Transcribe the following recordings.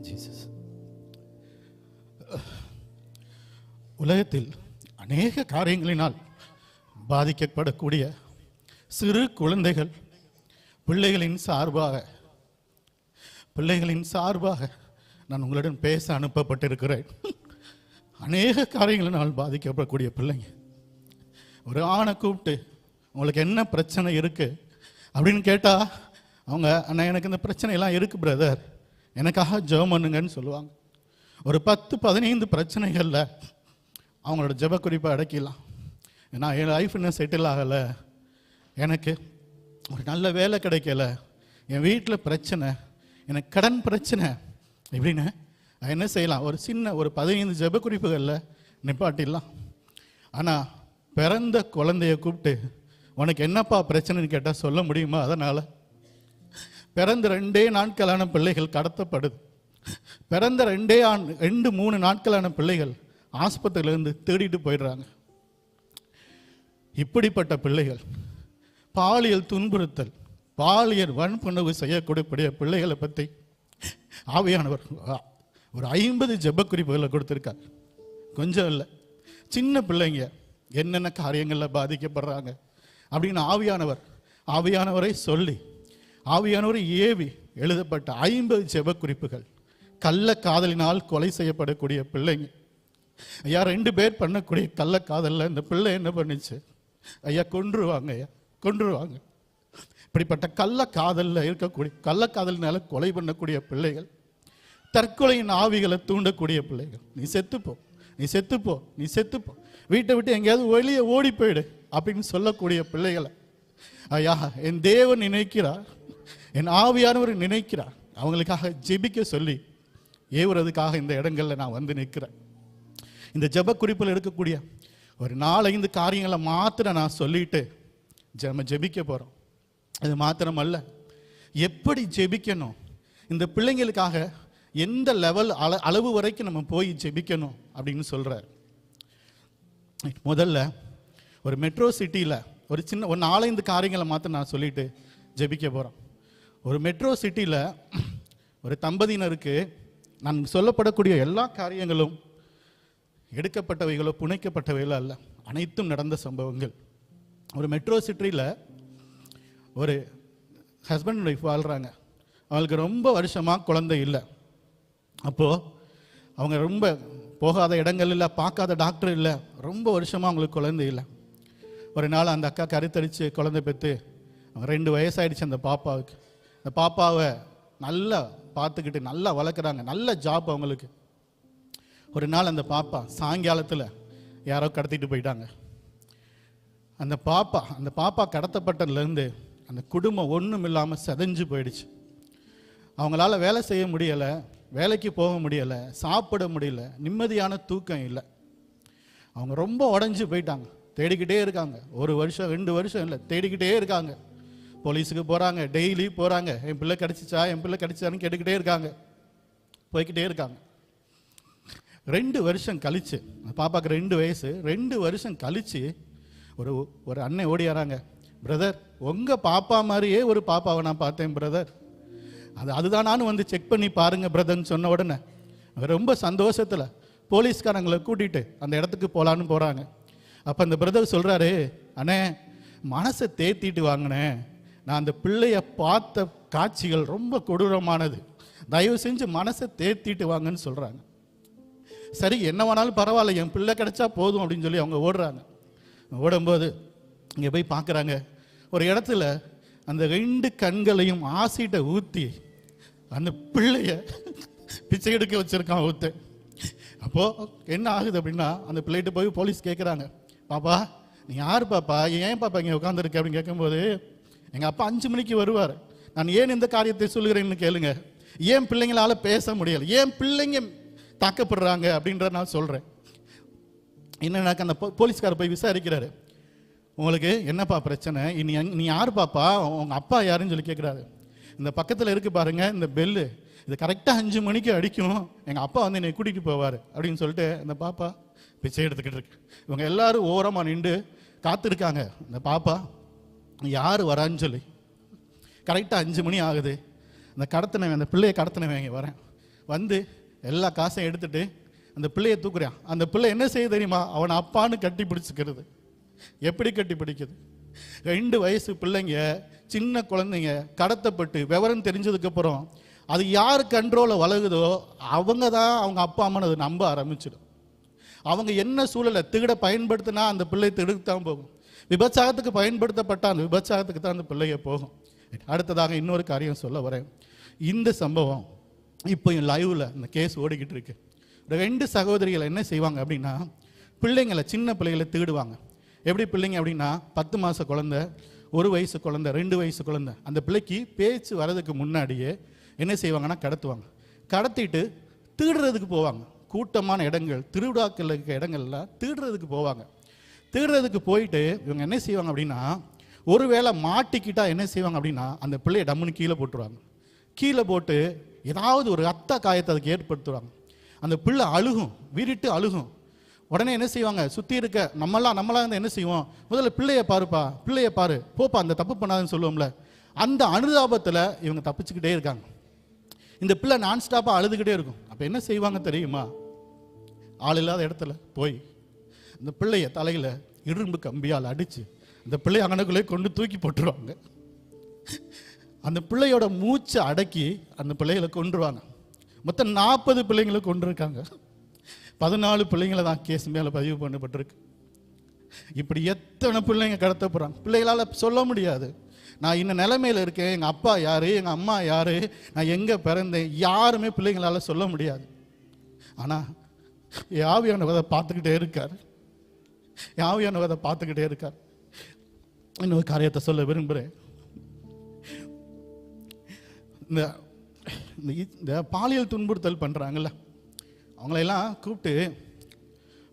Jesus. உலகத்தில் அநேக காரியங்களினால் பாதிக்கப்படக்கூடிய சிறு குழந்தைகள் பிள்ளைகளின் சார்பாக நான் உங்களிடம் பேச அனுப்பப்பட்டிருக்கிறேன். அநேக காரியங்களினால் பாதிக்கப்படக்கூடிய பிள்ளைங்க ஒரு ஆணை கூப்பிட்டு உங்களுக்கு என்ன பிரச்சனை இருக்குது அப்படின்னு கேட்டால் அவங்க அண்ணா எனக்கு இந்த பிரச்சனையெல்லாம் இருக்குது பிரதர், எனக்காக ஜெபம் பண்ணுங்கன்னு சொல்லுவாங்க. ஒரு 10-15 பிரச்சனைகளில் அவங்களோட ஜெப குறிப்பை அடக்கிடலாம். ஏன்னா என் லைஃப் இன்னும் செட்டில் ஆகலை, எனக்கு ஒரு நல்ல வேலை கிடைக்கல, என் வீட்டில் பிரச்சனை, எனக்கு கடன் பிரச்சனை இப்படின்னு என்ன செய்யலாம், ஒரு சின்ன ஒரு 15 ஜெப குறிப்புகளில் நிப்பாட்டிடலாம். ஆனால் பிறந்த குழந்தைய கூப்பிட்டு உனக்கு என்னப்பா பிரச்சனைன்னு கேட்டால் சொல்ல முடியுமா? அதனால் பிறந்த 2 நாட்களான பிள்ளைகள் கடத்தப்படுது. பிறந்த 2-3 நாட்களான பிள்ளைகள் ஆஸ்பத்திரியிலேருந்து தேடிட்டு போயிடுறாங்க. இப்படிப்பட்ட பிள்ளைகள், பாலியல் துன்புறுத்தல், பாலியல் வன்புணர்வு செய்யக்கூடிய பிள்ளைகளை பற்றி ஆவியானவர் ஒரு 50 ஜெப குறிப்புகளை கொடுத்துருக்கார். கொஞ்சம் இல்லை, சின்ன பிள்ளைங்க என்னென்ன காரியங்களில் பாதிக்கப்படுறாங்க அப்படின்னு ஆவியானவரை சொல்லி ஆவியானவரை ஏவி எழுதப்பட்ட 50 ஜெப குறிப்புகள். கள்ள காதலினால் கொலை செய்யப்படக்கூடிய பிள்ளைங்க. ஐயா 2 பேர் பண்ணக்கூடிய கள்ள காதலில் இந்த பிள்ளை என்ன பண்ணிச்சு, ஐயா கொன்றுவாங்க, ஐயா கொன்றுவாங்க. இப்படிப்பட்ட கள்ள காதலில் இருக்கக்கூடிய கள்ள காதலினால கொலை பண்ணக்கூடிய பிள்ளைகள், தற்கொலையின் ஆவிகளை தூண்டக்கூடிய பிள்ளைகள். நீ செத்துப்போ, நீ செத்துப்போ, நீ செத்துப்போ, வீட்டை விட்டு எங்கேயாவது வெளியே ஓடி போயிடு அப்படின்னு சொல்லக்கூடிய பிள்ளைகளை ஐயா என் தேவன் நினைக்கிறார், என் ஆவியானவர் நினைக்கிறார். அவங்களுக்காக ஜெபிக்க சொல்லி ஏவுறதுக்காக இந்த இடங்களில் நான் வந்து நிற்கிறேன். இந்த ஜெப குறிப்பில் இருக்கக்கூடிய ஒரு 4-5 காரியங்களை மாத்திரம் நான் சொல்லிட்டு ஜெபிக்க போகிறோம். அது மாத்திரமல்ல, எப்படி ஜெபிக்கணும், இந்த பிள்ளைங்களுக்காக எந்த லெவல் அளவு வரைக்கும் நம்ம போய் ஜெபிக்கணும் அப்படின்னு சொல்கிறார். முதல்ல ஒரு மெட்ரோ சிட்டியில் ஒரு 4-5 காரியங்களை மாத்திரம் நான் சொல்லிட்டு ஜெபிக்க போகிறோம். ஒரு மெட்ரோ சிட்டியில் ஒரு தம்பதியினருக்கு நான் சொல்லப்படக்கூடிய எல்லா காரியங்களும் எடுக்கப்பட்டவைகளோ புனைக்கப்பட்டவைகளோ அல்ல, அனைத்தும் நடந்த சம்பவங்கள். ஒரு மெட்ரோ சிட்டியில் ஒரு ஹஸ்பண்ட் அண்ட் ஒய்ஃப் வாழ்கிறாங்க. அவங்களுக்கு ரொம்ப வருஷமாக குழந்தை இல்லை. அப்போது அவங்க ரொம்ப போகாத இடங்கள் இல்லை, பார்க்காத டாக்டர் இல்லை, ரொம்ப வருஷமாக அவங்களுக்கு குழந்தை இல்லை. ஒரு நாள் அந்த அக்கா கருத்தரித்து குழந்தை பெற்று 2 வயசாகிடுச்சு அந்த பாப்பாவுக்கு. அந்த பாப்பாவை நல்லா பார்த்துக்கிட்டு நல்லா வளர்க்குறாங்க, நல்ல ஜாப் அவங்களுக்கு. ஒரு நாள் அந்த பாப்பா சாயங்காலத்தில் யாரோ கடத்திட்டு போயிட்டாங்க. அந்த பாப்பா கடத்தப்பட்டதுலேருந்து அந்த குடும்பம் ஒன்றும் இல்லாமல் செதஞ்சு போயிடுச்சு. அவங்களால வேலை செய்ய முடியலை, வேலைக்கு போக முடியலை, சாப்பிட முடியல, நிம்மதியான தூக்கம் இல்லை. அவங்க ரொம்ப உடஞ்சி போயிட்டாங்க. தேடிக்கிட்டே இருக்காங்க, 1 வருஷம் 2 வருஷம் இல்லை, தேடிக்கிட்டே இருக்காங்க. போலீஸுக்கு போகிறாங்க, டெய்லி போகிறாங்க, என் பிள்ளை கிடச்சிச்சான்னு கேட்டுக்கிட்டே இருக்காங்க, போய்கிட்டே இருக்காங்க. 2 வருஷம் கழிச்சு, பாப்பாவுக்கு 2 வயசு, 2 வருஷம் கழிச்சு ஒரு அண்ணன் ஓடியாராங்க. பிரதர், உங்கள் பாப்பா மாதிரியே ஒரு பாப்பாவை நான் பார்த்தேன் பிரதர், அதுதான் நானும் வந்து செக் பண்ணி பாருங்க பிரதர்ன்னு சொன்ன உடனே ரொம்ப சந்தோஷத்தில் போலீஸ்காரங்களை கூட்டிகிட்டு அந்த இடத்துக்கு போகலான்னு போகிறாங்க. அப்போ அந்த பிரதர் சொல்கிறாரு, அண்ணே மனசை தேத்திட்டு வாங்கினேன், நான் அந்த பிள்ளைய பார்த்த காட்சிகள் ரொம்ப கொடூரமானது, தயவு செஞ்சு மனசை தேத்திட்டு வாங்கன்னு சொல்கிறாங்க. சரி என்ன வேணாலும் பரவாயில்ல, என் பிள்ளை கிடைச்சா போதும் அப்படின்னு சொல்லி அவங்க ஓடுறாங்க. ஓடும்போது இங்கே போய் பார்க்குறாங்க, ஒரு இடத்துல அந்த 2 கண்களையும் ஆசிட்டை ஊற்றி அந்த பிள்ளைய பிச்சை எடுக்க வச்சுருக்கான் ஊற்று. அப்போது என்ன ஆகுது அப்படின்னா, அந்த பிள்ளைகிட்ட போய் போலீஸ் கேட்குறாங்க, பாப்பா நீ யார் பாப்பா, ஏன் பாப்பா இங்கே உட்காந்துருக்க அப்படின்னு கேட்கும்போது, எங்கள் அப்பா 5 மணிக்கு வருவார், நான் ஏன் இந்த காரியத்தை சொல்லுகிறேன்னு கேளுங்க, ஏன் பிள்ளைங்களால பேச முடியலை, ஏன் பிள்ளைங்க தாக்கப்படுறாங்க அப்படின்ற நான் சொல்கிறேன். என்னன்னாக்க அந்த போலீஸ்கார போய் விசாரிக்கிறாரு, உங்களுக்கு என்னப்பா பிரச்சனை, நீ யார் பாப்பா, உங்கள் அப்பா யாருன்னு சொல்லி கேட்குறாரு. இந்த பக்கத்தில் இருக்குது பாருங்கள் இந்த பெல்லு, இது கரெக்டாக 5 மணிக்கு அடிக்கும், எங்கள் அப்பா வந்து என்னை கூட்டிகிட்டு போவார் அப்படின்னு சொல்லிட்டு அந்த பாப்பா பிச்சை எடுத்துக்கிட்டு இருக்கு. இவங்க எல்லாரும் ஓரமாக நின்று காத்திருக்காங்க, இந்த பாப்பா யார் வரான்னு சொல்லி. கரெக்டாக 5 மணி ஆகுது, அந்த பிள்ளையை கடத்தினவங்க வரேன். வந்து எல்லா காசையும் எடுத்துட்டு அந்த பிள்ளையை தூக்குறான். அந்த பிள்ளை என்ன செய்ய தெரியுமா? அவனை அப்பான்னு கட்டி பிடிச்சிக்கிறது. எப்படி கட்டி பிடிக்குது? 2 வயசு பிள்ளைங்க, சின்ன குழந்தைங்க கடத்தப்பட்டு விவரம் தெரிஞ்சதுக்கப்புறம் அது யார் கண்ட்ரோலில் வளருதோ அவங்க தான் அவங்க அப்பா அம்மான்னு அதை நம்ப ஆரம்பிச்சிடும். அவங்க என்ன சூழலை திருட பயன்படுத்தினா அந்த பிள்ளை திருடுத்தான் போகும். விபச்சாரத்துக்கு பயன்படுத்தப்பட்ட அந்த விபச்சாரத்துக்கு தான் அந்த பிள்ளைய போகும். அடுத்ததாக இன்னொரு காரியம் சொல்ல வரேன். இந்த சம்பவம் இப்போ லைவ்ல இந்த கேஸ் ஓடிக்கிட்டு இருக்கு. 2 சகோதரிகள் என்ன செய்வாங்க அப்படின்னா, பிள்ளைங்களை, சின்ன பிள்ளைகளை திருடுவாங்க. எப்படி பிள்ளைங்க அப்படின்னா, 10 மாத குழந்தை, 1 வயசு குழந்தை, 2 வயசு குழந்தை, அந்த பிள்ளைக்கு பேச்சு வரதுக்கு முன்னாடியே என்ன செய்வாங்கன்னா கடத்துவாங்க. கடத்திட்டு திருடுறதுக்கு போவாங்க. கூட்டமான இடங்கள், திருவிழாக்கள் இருக்க இடங்கள்ல திருடுறதுக்கு போவாங்க. திருடுறதுக்கு போயிட்டு இவங்க என்ன செய்வாங்க அப்படின்னா, ஒருவேளை மாட்டிக்கிட்டா என்ன செய்வாங்க அப்படின்னா, அந்த பிள்ளையை டம்முன்னு கீழே போட்டுருவாங்க. கீழே போட்டு ஏதாவது ஒரு ரத்த காயத்தை அதுக்கு ஏற்படுத்துவாங்க. அந்த பிள்ளை அழுகும், விரிட்டு அழுகும். உடனே என்ன செய்வாங்க, சுற்றி இருக்க நம்மளாம் என்ன செய்வோம், முதல்ல பிள்ளைய பாருப்பா, பிள்ளைய பாரு, போப்பா, அந்த தப்பு பண்ணாதுன்னு சொல்லுவோம்ல. அந்த அனுதாபத்தில் இவங்க தப்பிச்சுக்கிட்டே இருக்காங்க. இந்த பிள்ளை நான் ஸ்டாப்பாக அழுதுகிட்டே இருக்கும். அப்போ என்ன செய்வாங்க தெரியுமா? ஆள் இல்லாத இடத்துல போய் இந்த பிள்ளைய தலையில் இரும்பு கம்பியால் அடித்து அந்த பிள்ளை அங்கனக்குள்ளே கொண்டு தூக்கி போட்டுருவாங்க. அந்த பிள்ளையோட மூச்சை அடக்கி அந்த பிள்ளைகளை கொன்றுவாங்க. மொத்தம் 40 பிள்ளைங்களை கொண்டிருக்காங்க. 14 பிள்ளைங்களை தான் கேஸ் மேலே பதிவு பண்ணப்பட்டிருக்கு. இப்படி எத்தனை பிள்ளைங்க கடத்த போகிறாங்க. பிள்ளைகளால் சொல்ல முடியாது, நான் இந்த நிலைமையில் இருக்கேன், எங்கள் அப்பா யார், எங்கள் அம்மா யார், நான் எங்கே பிறந்தேன், யாருமே பிள்ளைங்களால் சொல்ல முடியாது. ஆனால் ஆவியானவரை பார்த்துக்கிட்டே இருக்கார். ஆவியானவரை பார்த்துக்கிட்டே இருக்கார். இன்னொரு காரியத்தை சொல்ல விரும்புகிறேன். இந்த பாலியல் துன்புறுத்தல் பண்ணுறாங்கல்ல, அவங்களையெல்லாம் கூப்பிட்டு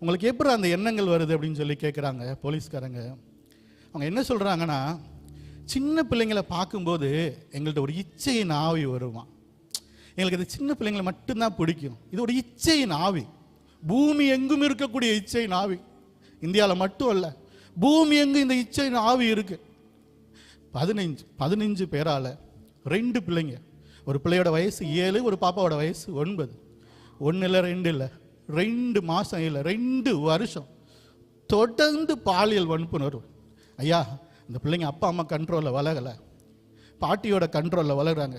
உங்களுக்கு எப்படி அந்த எண்ணங்கள் வருது அப்படின்னு சொல்லி கேட்குறாங்க போலீஸ்காரங்க. அவங்க என்ன சொல்கிறாங்கன்னா, சின்ன பிள்ளைங்களை பார்க்கும்போது எங்கள்கிட்ட ஒரு இச்சையின் ஆவி வருமா, எங்களுக்கு இது சின்ன பிள்ளைங்களை மட்டும்தான் பிடிக்கும். இது ஒரு இச்சையின் ஆவி, பூமி எங்கும் இருக்கக்கூடிய இச்சையின் ஆவி. இந்தியாவில் மட்டும் அல்ல, பூமி எங்கும் இந்த இச்சையின் ஆவி இருக்கு. 15 பேரால் 2 பிள்ளைங்க, ஒரு பிள்ளையோட வயசு 7, ஒரு பாப்பாவோட வயசு 9. 1 இல்லை 2 இல்லை, 2 மாதம் இல்லை, 2 வருஷம் தொடர்ந்து பாலியல் வன்புணர்வு. ஐயா, இந்த பிள்ளைங்க அப்பா அம்மா கண்ட்ரோலில் வளரலை, பாட்டியோட கண்ட்ரோலில் வளர்கிறாங்க.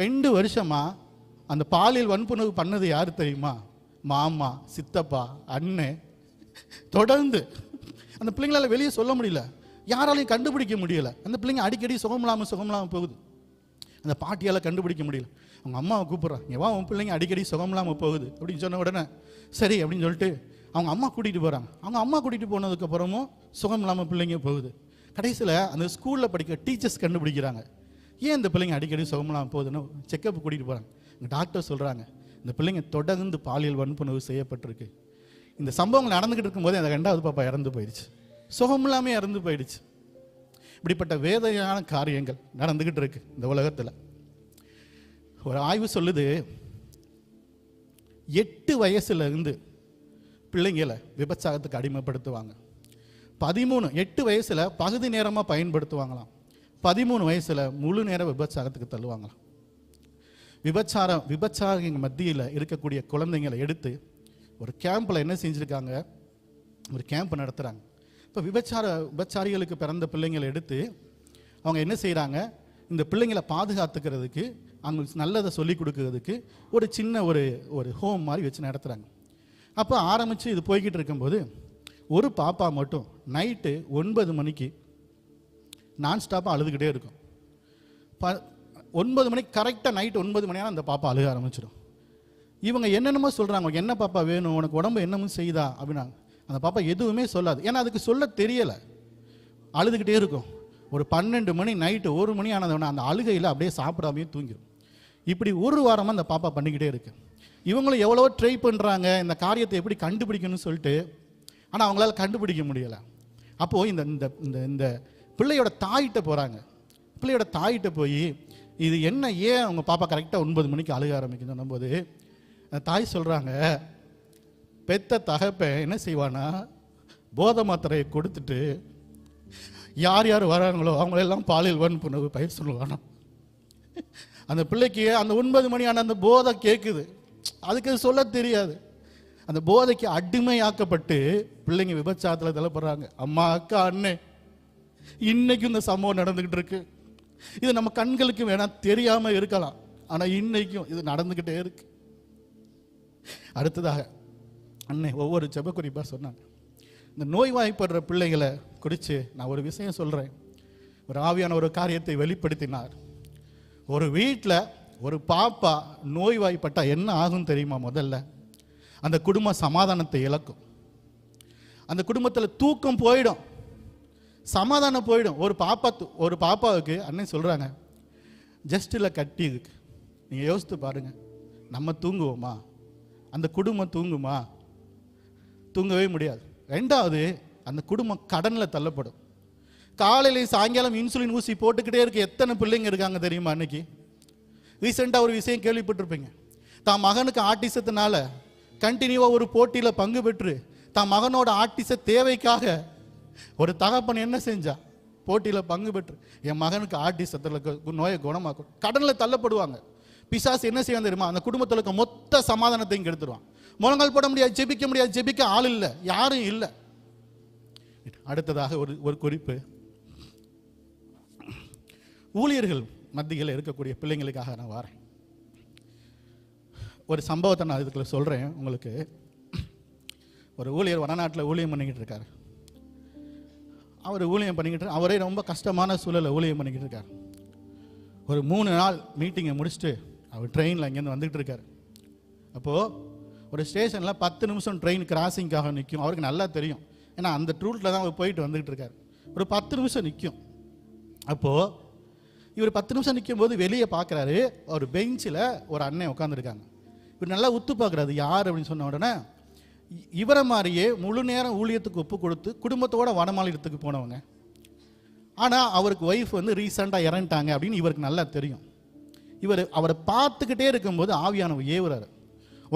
2 வருஷமாக அந்த பாலியல் வன்புணர்வு பண்ணது யார் தெரியுமா? மாமா, சித்தப்பா, அண்ணன். தொடர்ந்து அந்த பிள்ளைங்களால் வெளியே சொல்ல முடியல, யாராலையும் கண்டுபிடிக்க முடியல. அந்த பிள்ளைங்க அடிக்கடி சுகமில்லாமல் போகுது. அந்த பாட்டியால் கண்டுபிடிக்க முடியல. அவங்க அம்மாவை கூப்பிட்றான், எவா உன் பிள்ளைங்க அடிக்கடி சுகமில்லாமல் போகுது அப்படின்னு சொன்ன உடனே சரி அப்படின்னு சொல்லிட்டு அவங்க அம்மா கூட்டிகிட்டு போகிறாங்க. அவங்க அம்மா கூட்டிகிட்டு போனதுக்கப்புறமும் சுகம் இல்லாமல் பிள்ளைங்க போகுது. கடைசியில் அந்த ஸ்கூலில் படிக்க டீச்சர்ஸ் கண்டுபிடிக்கிறாங்க, ஏன் இந்த பிள்ளைங்க அடிக்கடி சுகமில்லாமல் போகுதுன்னு செக்கப் கூட்டிகிட்டு போகிறாங்க. டாக்டர் சொல்கிறாங்க, இந்த பிள்ளைங்க தொடர்ந்து பாலியல் வன்புணர்வு செய்யப்பட்டிருக்கு. இந்த சம்பவங்கள் நடந்துக்கிட்டு இருக்கும்போது அந்த 2வது பாப்பா இறந்து போயிடுச்சு, சுகம் இல்லாமல் இறந்து போயிடுச்சு. இப்படிப்பட்ட வேதனையான காரியங்கள் நடந்துக்கிட்டு இருக்கு இந்த உலகத்தில். ஒரு ஆய்வு சொல்லுது, 8 வயசுல இருந்து பிள்ளைங்களை விபச்சாரத்துக்கு அடிமைப்படுத்துவாங்க. 8 வயசுல பகுதி நேரமாக பயன்படுத்துவாங்களாம். 13 வயசுல முழு நேர விபச்சாரத்துக்கு தள்ளுவாங்களாம். விபச்சாரிங்க மத்தியில் இருக்கக்கூடிய குழந்தைங்களை எடுத்து ஒரு கேம்பில் என்ன செஞ்சுருக்காங்க, ஒரு கேம்ப் நடத்துகிறாங்க. இப்போ விபச்சாரிகளுக்கு பிறந்த பிள்ளைங்களை எடுத்து அவங்க என்ன செய்கிறாங்க, இந்த பிள்ளைங்களை பாதுகாத்துக்கிறதுக்கு, அவங்களுக்கு நல்லதை சொல்லி கொடுக்கறதுக்கு ஒரு சின்ன ஒரு ஹோம் மாதிரி வச்சு நடத்துகிறாங்க. அப்போ ஆரம்பித்து இது போய்கிட்டு இருக்கும்போது ஒரு பாப்பா மட்டும் நைட்டு 9 மணிக்கு நான் ஸ்டாப்பாக அழுதுகிட்டே இருக்கும். 9 மணிக்கு கரெக்டாக நைட்டு 9 மணியான அந்த பாப்பா அழுக ஆரம்பிச்சிடும். இவங்க என்னென்னமோ சொல்கிறாங்க, உனக்கு என்ன பாப்பா வேணும், உனக்கு உடம்பு என்னமோ செய்தா அப்படின்னாங்க. அந்த பாப்பா எதுவுமே சொல்லாது, ஏன்னா அதுக்கு சொல்ல தெரியலை, அழுதுகிட்டே இருக்கும். ஒரு 12 மணி நைட்டு 1 மணி ஆனதுன்னா அந்த அழுகையில் அப்படியே சாப்பிடாமையே தூங்கிடும். இப்படி ஒரு வாரமாக அந்த பாப்பா பண்ணிக்கிட்டே இருக்கு. இவங்களும் எவ்வளோ ட்ரை பண்ணுறாங்க இந்த காரியத்தை எப்படி கண்டுபிடிக்கணும்னு சொல்லிட்டு, ஆனால் அவங்களால கண்டுபிடிக்க முடியலை. அப்போது இந்த இந்த பிள்ளையோட தாயிட்ட போகிறாங்க. பிள்ளையோட தாயிட்ட போய் இது என்ன, ஏன் அவங்க பாப்பா கரெக்டாக 9 மணிக்கு அழுக ஆரம்பிக்கணும் போது அந்த தாய் சொல்கிறாங்க, பெத்த தகப்பன் என்ன செய்வானா, போதை மாத்திரையை கொடுத்துட்டு யார் யார் வராங்களோ அவங்களெல்லாம் பாலியல் வன்புணர்வு பயிர் சொல்லுவானா. அந்த பிள்ளைக்கு அந்த 9 மணியான அந்த போதை கேட்குது. அதுக்கு சொல்ல தெரியாது. அந்த போதைக்கு அடிமையாக்கப்பட்டு பிள்ளைங்க விபச்சாரத்தில் தள்ளப்படுறாங்க. அம்மா, அக்கா, அண்ணே, இன்னைக்கும் இந்த சம்பவம் நடந்துகிட்டு இருக்கு. இது நம்ம கண்களுக்கு வேணா தெரியாம இருக்கலாம், ஆனா இன்னைக்கும் இது நடந்துகிட்டே இருக்கு. அடுத்ததாக அண்ணே ஒவ்வொரு ஜெப குறிப்பா சொன்னாங்க. இந்த நோய்வாய்ப்படுற பிள்ளைகளை குறித்து நான் ஒரு விஷயம் சொல்றேன். ஒரு ஆவியான ஒரு காரியத்தை வெளிப்படுத்தினார். ஒரு வீட்டில் ஒரு பாப்பா நோய்வாய்ப்பட்டா என்ன ஆகும் தெரியுமா? முதல்ல அந்த குடும்ப சமாதானத்தை இழக்கும். அந்த குடும்பத்தில் தூக்கம் போயிடும், சமாதானம் போயிடும். ஒரு பாப்பாவுக்கு அண்ணன் சொல்கிறாங்க, ஜஸ்டில் கட்டி இருக்கு. நீங்கள் யோசித்து பாருங்க, நம்ம தூங்குவோமா? அந்த குடும்பம் தூங்குமா? தூங்கவே முடியாது. ரெண்டாவது, அந்த குடும்பம் கடனில் தள்ளப்படும். காலையில் சாயங்காலம் இன்சுலின் ஊசி போட்டுக்கிட்டே இருக்க எத்தனை பிள்ளைங்க இருக்காங்க தெரியுமா? அன்னைக்கு ரீசெண்டாக ஒரு விஷயம் கேள்விப்பட்டிருப்பீங்க. தான் மகனுக்கு ஆட்டிசத்தினால கண்டினியூவாக ஒரு போட்டியில் பங்கு பெற்று தான் மகனோட ஆட்டிச தேவைக்காக ஒரு தகப்பன் என்ன செஞ்சா? போட்டியில் பங்கு பெற்று என் மகனுக்கு ஆட்டிசத்தில் நோயை குணமாக்கும். கடனில் தள்ளப்படுவாங்க. பிசாசு என்ன செய்வான் தெரியுமா? அந்த குடும்பத்தில் இருக்க மொத்த சமாதானத்தையும் கெடுத்துருவான். முழங்கால் போட முடியாது, ஜெபிக்க முடியாது, ஜெபிக்க ஆள் இல்லை, யாரும் இல்லை. அடுத்ததாக ஒரு குறிப்பு, ஊழியர்கள் மத்தியில் இருக்கக்கூடிய பிள்ளைங்களுக்காக நான் வரேன். ஒரு சம்பவத்தை நான் இதுக்குள்ள சொல்கிறேன் உங்களுக்கு. ஒரு ஊழியர் வடநாட்டில் ஊழியம் பண்ணிக்கிட்டு இருக்கார். அவர் ஊழியம் பண்ணிக்கிட்டு, அவரே ரொம்ப கஷ்டமான சூழலில் ஊழியம் பண்ணிக்கிட்டு இருக்கார். ஒரு 3 நாள் மீட்டிங்கை முடிச்சுட்டு அவர் ட்ரெயினில் இங்கேருந்து வந்துக்கிட்டு இருக்கார். அப்போது ஒரு ஸ்டேஷனில் 10 நிமிஷம் ட்ரெயின் கிராசிங்காக நிற்கும். அவருக்கு நல்லா தெரியும், ஏன்னா அந்த ரூட்டில் தான் அவர் போயிட்டு வந்துக்கிட்டு இருக்கார். ஒரு 10 நிமிஷம் நிற்கும். அப்போது இவர் 10 நிமிஷம் நிற்கும் போது வெளியே பார்க்குறாரு, ஒரு பெஞ்சில் ஒரு அண்ணன் உட்காந்துருக்காங்க. இவர் நல்லா உத்து பார்க்குறாரு, யார் அப்படின்னு சொன்ன உடனே இவரை மாதிரியே முழு நேரம் ஊழியத்துக்கு ஒப்பு கொடுத்து குடும்பத்தோட வடமாநிலத்துக்கு போனவங்க. ஆனால் அவருக்கு ஒய்ஃப் ரீசெண்டாக இறந்துட்டாங்க அப்படின்னு இவருக்கு நல்லா தெரியும். அவரை பார்த்துக்கிட்டே இருக்கும்போது ஆவியானவர் ஏவுறாரு,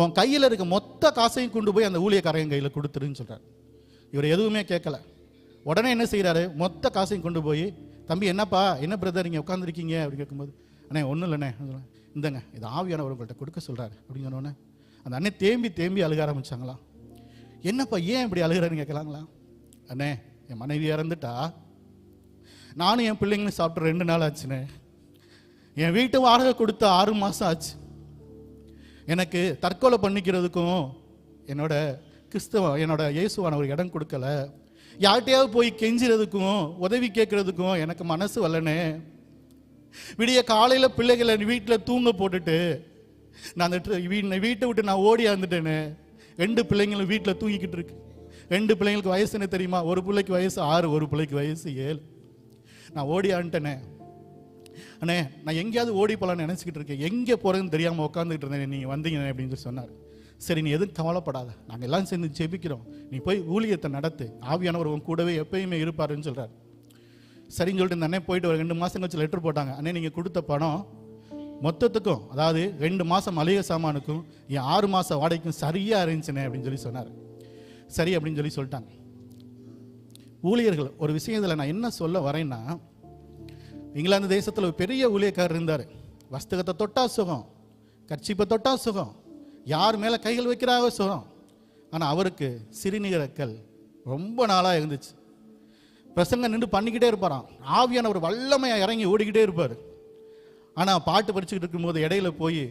உன் கையில் இருக்க மொத்த காசையும் கொண்டு போய் அந்த ஊழியக்காரங்க கையில் கொடுத்துருன்னு சொல்கிறார். இவர் எதுவுமே கேட்கல. உடனே என்ன செய்கிறாரு? மொத்த காசையும் கொண்டு போய், தம்பி என்னப்பா, என்ன பிரதர் இங்கே உட்காந்துருக்கீங்க அப்படின்னு கேட்கும்போது, அண்ணே ஒன்றும் இல்லைண்ணே, இந்தங்க இது ஆவியானவர் உங்கள்கிட்ட கொடுக்க சொல்கிறாரு அப்படின்னு சொன்னோன்னே அந்த அண்ணன் தேம்பி அழுக ஆரம்பிச்சாங்களாம். என்னப்பா ஏன் இப்படி அழுகிறாருன்னு கேட்கலாங்களா? அண்ணே என் மனைவி இறந்துட்டா, நானும் என் பிள்ளைங்களும் சாப்பிட்டு 2 நாள் ஆச்சுண்ணே. என் வீட்டு வாடகை கொடுத்த 6 மாதம் ஆச்சு. எனக்கு தற்கொலை பண்ணிக்கிறதுக்கும் என்னோட இயேசுவான ஒரு இடம் கொடுக்கல. யார்கிட்டையாவது போய் கெஞ்சுறதுக்கும் உதவி கேட்கறதுக்கும் எனக்கு மனசு வரலனே. விடிய காலையில் பிள்ளைகளை வீட்டில் தூங்க போட்டுட்டு நான் அந்த வீட்டை விட்டு நான் ஓடி வந்துட்டேனே. 2 பிள்ளைங்களும் வீட்டில் தூங்கிக்கிட்டு இருக்கு. 2 பிள்ளைங்களுக்கு வயசு என்ன தெரியுமா? ஒரு பிள்ளைக்கு வயசு 6, ஒரு பிள்ளைக்கு வயசு 7. நான் ஓடி ஆன்ட்டேனே. அண்ணே நான் எங்கேயாவது ஓடி போகலான்னு நினச்சிக்கிட்டு இருக்கேன், எங்கே போகிறதுன்னு தெரியாமல் உட்காந்துக்கிட்டு இருந்தேன், நீங்கள் வந்தீங்க அப்படின்னு சொல்லி சொன்னார். சரி நீ எதுவும் கவலைப்படாத, நாங்கள் எல்லாம் சேர்ந்து ஜெபிக்கிறோம், நீ போய் ஊழியத்தை நடத்து, ஆவியானவர் உன் கூடவே எப்பயுமே இருப்பாருன்னு சொல்கிறார். சரின்னு சொல்லிட்டு இந்த அண்ணே போயிட்டு ஒரு 2 மாதம் கழிச்சு லெட்டர் போட்டாங்க. அண்ணே நீங்கள் கொடுத்த பணம் மொத்தத்துக்கும், அதாவது 2 மாதம் மளிகை சாமானுக்கும் என் 6 மாதம் வாடகைக்கும் சரியாக இருந்துச்சுனே அப்படின்னு சொல்லி சொன்னார். சரி அப்படின்னு சொல்லி சொல்லிட்டாங்க. ஊழியர்கள் ஒரு விஷயத்தில் நான் என்ன சொல்ல வரேன்னா, இங்கிலாந்து தேசத்தில் ஒரு பெரிய ஊழியக்காரர் இருந்தார். வஸ்தகத்தை தொட்டா சுகம், கர்ச்சிப்பை தொட்டா சுகம், யார் மேலே கைகள் வைக்கிறாக சுகம். ஆனால் அவருக்கு சிறுநீரக்கல் ரொம்ப நாளாக இருந்துச்சு. பிரசங்க நின்று பண்ணிக்கிட்டே இருப்பாராம். ஆவியானவர் வல்லமையாக இறங்கி ஓடிக்கிட்டே இருப்பார். ஆனால் பாட்டு படிச்சுக்கிட்டு இருக்கும்போது இடையில போய்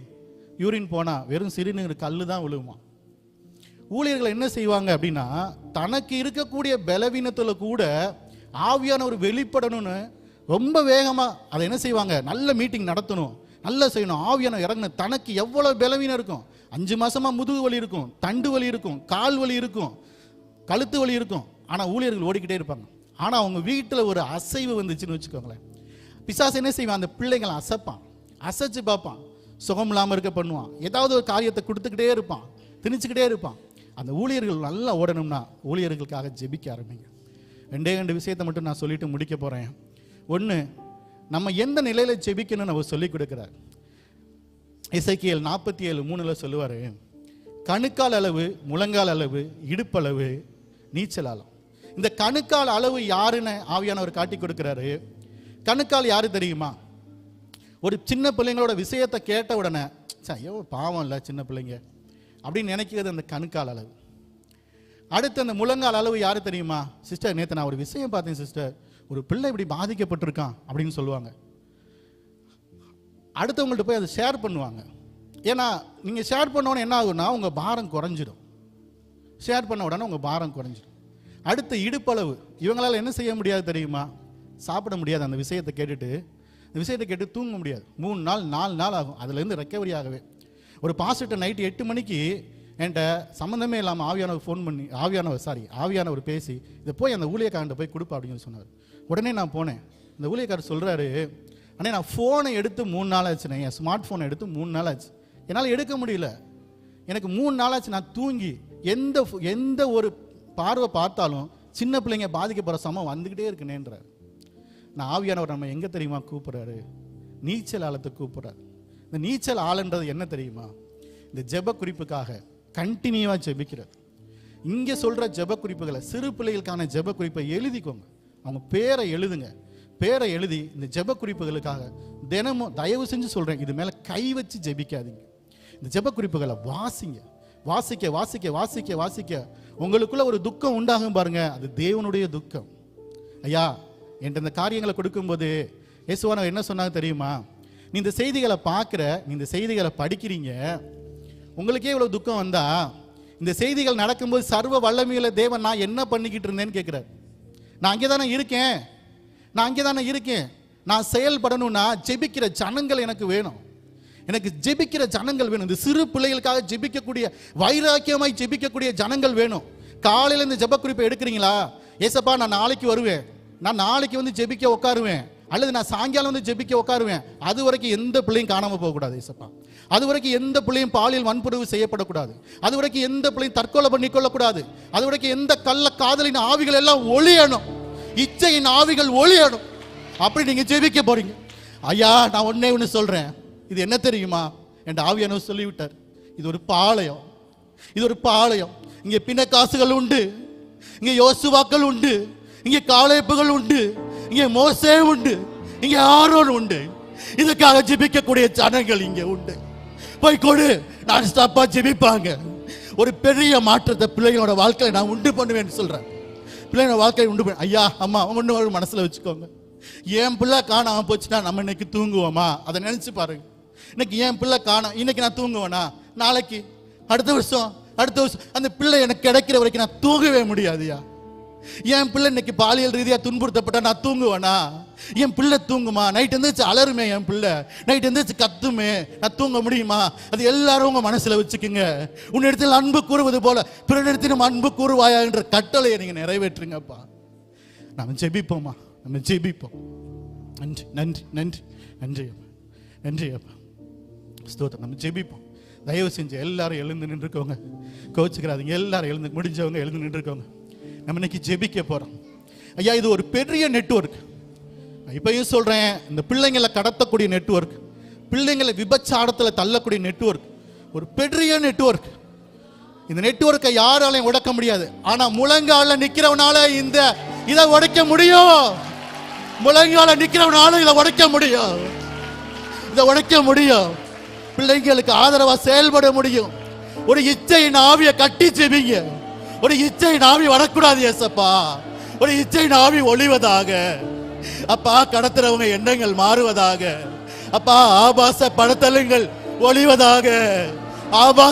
யூரின் போனால் வெறும் சிறுநீர் கல் தான் விழுவுமா. ஊழியர்கள் என்ன செய்வாங்க அப்படின்னா, தனக்கு இருக்கக்கூடிய பலவீனத்தில் கூட ஆவியானவர் வெளிப்படணும்னு ரொம்ப வேகமாக அதை என்ன செய்வாங்க, நல்ல மீட்டிங் நடத்தணும், நல்லா செய்யணும், ஆவியானவர் இறங்கணும். தனக்கு எவ்வளோ பலவீனம் இருக்கும், 5 மாதமாக முதுகு வலி இருக்கும், தண்டு வலி இருக்கும், கால் வலி இருக்கும், கழுத்து வலி இருக்கும். ஆனால் ஊழியர்கள் ஓடிக்கிட்டே இருப்பாங்க. ஆனால் அவங்க வீட்டில் ஒரு அசைவு வந்துச்சுன்னு வச்சுக்கோங்களேன், பிசாசு என்ன செய்வான், அந்த பிள்ளைங்களை அசைப்பான், அசைச்சு பார்ப்பான், சுகம் இல்லாமல் இருக்க பண்ணுவான், ஏதாவது ஒரு காரியத்தை கொடுத்துக்கிட்டே இருப்பான், திணிச்சுக்கிட்டே இருப்பான். அந்த ஊழியர்கள் நல்லா ஓடணும்னா ஊழியர்களுக்காக ஜெபிக்க ஆரம்பிங்க. 2 விஷயத்தை மட்டும் நான் சொல்லிட்டு முடிக்க போகிறேன். 1, நம்ம எந்த நிலையில் ஜெபிக்கணும்னு அவர் சொல்லிக் கொடுக்குறார். எசேக்கியேல் 47:3 சொல்லுவார், கணுக்கால் அளவு, முழங்கால் அளவு, இடுப்பளவு, நீச்சல் ஆழம். இந்த கணுக்கால் அளவு யாருன்னு ஆவியானவர் காட்டி கொடுக்குறாரு. கணுக்கால் யாரு தெரியுமா? ஒரு சின்ன பிள்ளைங்களோட விஷயத்தை கேட்ட உடனே, ஐயோ பாவம் இல்லை சின்ன பிள்ளைங்க, அப்படின்னு நினைக்கிறது அந்த கணுக்கால் அளவு. அடுத்து அந்த முழங்கால் அளவு யாரு தெரியுமா? சிஸ்டர், நேற்று நான் ஒரு விஷயம் பார்த்தேன் சிஸ்டர், ஒரு பிள்ளை இப்படி பாதிக்கப்பட்டிருக்கான் அப்படின்னு சொல்லுவாங்க. அடுத்தவங்கள்ட்ட போய் அதை ஷேர் பண்ணுவாங்க. ஏன்னா நீங்கள் ஷேர் பண்ண என்ன ஆகும்னா உங்கள் பாரம் குறைஞ்சிடும். ஷேர் பண்ண உடனே உங்கள் பாரம் குறைஞ்சிடும். அடுத்து இடுப்பளவு. இவங்களால் என்ன செய்ய முடியாது தெரியுமா? சாப்பிட முடியாது. அந்த விஷயத்தை கேட்டு தூங்க முடியாது. 3 நாள் 4 நாள் ஆகும் அதுலேருந்து ரெக்கவரி ஆகவே. ஒரு பாஸ்டர் நைட்டு 8 மணிக்கு என்கிட்ட சம்மந்தமே இல்லாமல் ஆவியானவர் பேசி இதை போய் அந்த ஊழியக்காரன்ட்ட போய் கொடுப்பா அப்படின்னு சொன்னார். உடனே நான் போனேன். இந்த ஊழியக்காரர் சொல்கிறாரு, அண்ணே நான் ஃபோனை எடுத்து 3 நாள் ஆச்சுண்ணே, என் ஸ்மார்ட் ஃபோனை எடுத்து 3 நாள் ஆச்சு, என்னால் எடுக்க முடியல, எனக்கு 3 நாள் ஆச்சு, நான் தூங்கி எந்த ஒரு பார்வை பார்த்தாலும் சின்ன பிள்ளைங்க பாதிக்கப்படுற சமம் வந்துக்கிட்டே இருக்குனேன்றார். நான் ஆவியானவர் நம்ம எங்கே தெரியுமா கூப்பிட்றாரு? நீச்சல் ஆழத்தை கூப்பிட்றாரு. இந்த நீச்சல் ஆளுன்றது என்ன தெரியுமா? இந்த ஜெப குறிப்புக்காக கண்டினியூவாக ஜெபிக்கிறது. இங்கே சொல்கிற ஜெப குறிப்புகளை, சிறு பிள்ளைகளுக்கான ஜெப குறிப்பை எழுதிக்கோங்க. அவங்க பேரை எழுதி இந்த ஜெப குறிப்புகளுக்காக தினமும் தயவு செஞ்சு சொல்கிறேன், இது மேலே கை வச்சு ஜெபிக்காதீங்க. இந்த ஜெப குறிப்புகளை வாசிக்க உங்களுக்குள்ள ஒரு துக்கம் உண்டாகும் பாருங்க, அது தேவனுடைய துக்கம். ஐயா என்கிட்ட இந்த காரியங்களை கொடுக்கும்போது இயேசுவானவர் என்ன சொன்னாங்க தெரியுமா? நீ இந்த செய்திகளை பார்க்குற, நீ இந்த செய்திகளை படிக்கிறீங்க, உங்களுக்கே இவ்வளோ துக்கம் வந்தா இந்த செய்திகள் நடக்கும்போது சர்வ வல்லமையுள்ள தேவன் நான் என்ன பண்ணிக்கிட்டு இருந்தேன்னு கேட்குறாரு. நான் அங்கே தானே இருக்கேன். நான் செயல்படணும்னா ஜெபிக்கிற ஜனங்கள் எனக்கு வேணும். இந்த சிறு பிள்ளைகளுக்காக ஜெபிக்கக்கூடிய, வைராக்கியமாய் ஜெபிக்கக்கூடிய ஜனங்கள் வேணும். காலையில் இந்த ஜெப குறிப்பை எடுக்கிறீங்களா? ஏசப்பா நான் நாளைக்கு வருவேன், நான் நாளைக்கு வந்து ஜெபிக்க உட்காருவேன், அல்லது நான் சாயங்காலம் வந்து ஜெபிக்க உட்காருவேன். அது வரைக்கும் எந்த பிள்ளையும் காணாமல் போகக்கூடாது ஏசப்பா. அது வரைக்கும் எந்த பிள்ளையும் பாலியல் வன்புணர்வு செய்யப்படக்கூடாது. அது வரைக்கும் எந்த பிள்ளையும் தற்கொலை பண்ணிக்கொள்ளக்கூடாது. அது வரைக்கும் எந்த கள்ள காதலின் ஆவிகள் எல்லாம் ஒளியணும், இச்சையின் ஆவிகள் ஒளியணும். அப்படி நீங்க ஜெபிக்க போறீங்க. ஐயா நான் ஒண்ணு சொல்றேன், இது என்ன தெரியுமா? என் ஆவியானவர் சொல்லிவிட்டார், இது ஒரு பாளையம். இங்கே பிணக்காசுகள் உண்டு, இங்கே யோசுவாக்கள் உண்டு, இங்கே காலேப்புகள் உண்டு, இங்கே மோசே உண்டு, இங்கே ஆரோன் உண்டு. இதுக்காக ஜெபிக்கக்கூடிய ஜனங்கள் இங்கே உண்டு. போய் கொடு, நான் ஸ்டாப்பா ஜெபிப்பாங்க. ஒரு பெரிய மாற்றத்தை பிள்ளைகளோட வாழ்க்கையை நான் உண்டு பண்ணுவேன்னு சொல்றேன். பிள்ளைங்களோட வாழ்க்கையை உண்டு பண்ண. ஐயா அம்மா ஒன்று மனசுல வச்சுக்கோங்க, என் பிள்ளை காணாம போச்சுன்னா நம்ம இன்னைக்கு தூங்குவோமா? அதை நினைச்சு பாருங்க. இன்னைக்கு என் பிள்ளை காணாம, இன்னைக்கு நான் தூங்குவேனா? நாளைக்கு, அடுத்த வருஷம் அந்த பிள்ளை எனக்கு கிடைக்கிற வரைக்கும் நான் தூங்கவே முடியாதுயா. என் பிள்ளை இன்னைக்கு பாலியல் ரீதியா துன்புறுத்தப்பட்டா நான் தூங்குவேனா? என் பிள்ளை தூங்குமா? நைட் எந்திரிச்சு அலருமே, என் பிள்ளை நைட் எந்திரிச்சு கத்துமே, நான் தூங்க முடியுமா? அது எல்லாரும் உங்க மனசுல வச்சுக்குங்க. உன்னிடத்தில் அன்பு கூறுவது போல பிறனிடத்திலும் அன்பு கூறுவாயா என்ற கட்டளையை நீங்க நிறைவேற்றுங்கப்பா. நம்ம ஜெபிப்போமா? நம்ம ஜெபிப்போம். நன்றி நன்றி நன்றி நன்றி அப்பா, நன்றி அப்பா, ஸ்தோத்திரம். நம்ம ஜெபிப்போம். தயவு செஞ்சு எல்லாரும் எழுந்து நின்றுக்கோங்க, கோச்சுக்கிறாதீங்க. எல்லாரும் எழுந்து, முடிஞ்சவங்க எழுந்து நின்றுக்கோங்க. நம்ம இன்னைக்கு ஜெபிக்க போறோம். ஐயா இது ஒரு பெரிய நெட்வொர்க். இப்பயும் சொல்றேன், இந்த பிள்ளைங்களை கடத்தக்கூடிய நெட்வொர்க், பிள்ளைங்களை விபச்சாரத்தில் தள்ளக்கூடிய நெட்வொர்க், ஒரு பெரிய நெட்வொர்க். இந்த நெட்வொர்க்கை யாராலையும் உடைக்க முடியாது. ஆனா முழங்கால நிக்கிறவனால இதை உடைக்க முடியும். முழங்கால நிக்கிறவனால இதை உடைக்க முடியும். பிள்ளைங்களுக்கு ஆதரவா செயல்பட முடியும். ஒரு இச்சையின் ஆவியை கட்டி ஜெபிங்க. ஒரு இச்சையின் ஆவி வரக்கூடாது ஏசப்பா. ஒரு இச்சையின் ஆவி ஒளிவதாக அப்பா. கடத்துறவங்க எண்ணங்கள் மாறுவதாக அப்பா. ஆபாச படத்தலங்கள் ஒளிவதாக அப்பா.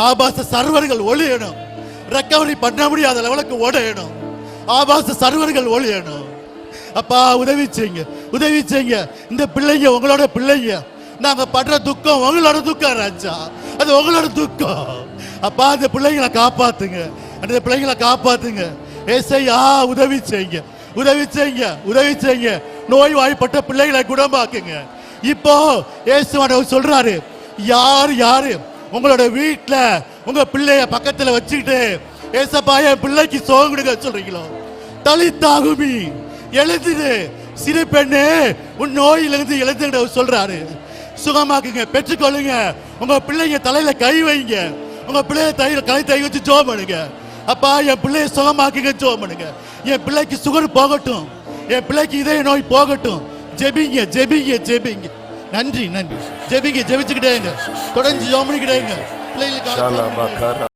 ஆபாச சர்வர்கள் ஒளியணும். ரெக்கவரி பண்ண முடியாத லெவலுக்கு ஓடணும். ஆபாச சர்வர்கள் ஒளியணும். அப்பா உதவி செய்யுங்க. இந்த பிள்ளைங்க உங்களோட பிள்ளைங்க. நாங்க படுற துக்கம் உங்களோட துக்கம் ராஜா, அது உங்களோட துக்கம். அப்பா அந்த பிள்ளைங்களை காப்பாத்துங்க. ஏசையா உதவி செய்யுங்க. நோய் வாய்ப்பட்ட பிள்ளைகளை குணமாக்குங்க. இப்போ இயேசுவானவர் சொல்றாரு, யாரு உங்களோட வீட்டுல உங்க பிள்ளைய பக்கத்துல வச்சுக்கிட்டு ஏசப்பா என் பிள்ளைக்கு சோகம் கொடுக்க சொல்றீங்களோ, தலித்தாகுமி எழுந்துடு, சிறு பெண்ணே உன் நோயிலிருந்து எழுந்துட சொல்றாரு. சுகமாக்குங்க, பெற்றுக்கொள்ளுங்க. உங்க பிள்ளைங்க தலையில கை வைங்க. உங்க பிள்ளைய கை வச்சு ஜெபம் பண்ணுங்க. அப்பா என் பிள்ளைய சுகமாக்குங்க, ஜெபம் பண்ணுங்க. என் பிள்ளைக்கு சுகர் போகட்டும், என் பிள்ளைக்கு இதய நோய் போகட்டும். ஜெபிங்க ஜெபிங்க ஜெபிங்க. நன்றி நன்றி. ஜெபிங்க, ஜெபிச்சுக்கிட்டே இருங்க. தொடர்ந்து ஜெபம் பண்ணிக்கிட்டே இருங்க. பிள்ளைகளுக்கு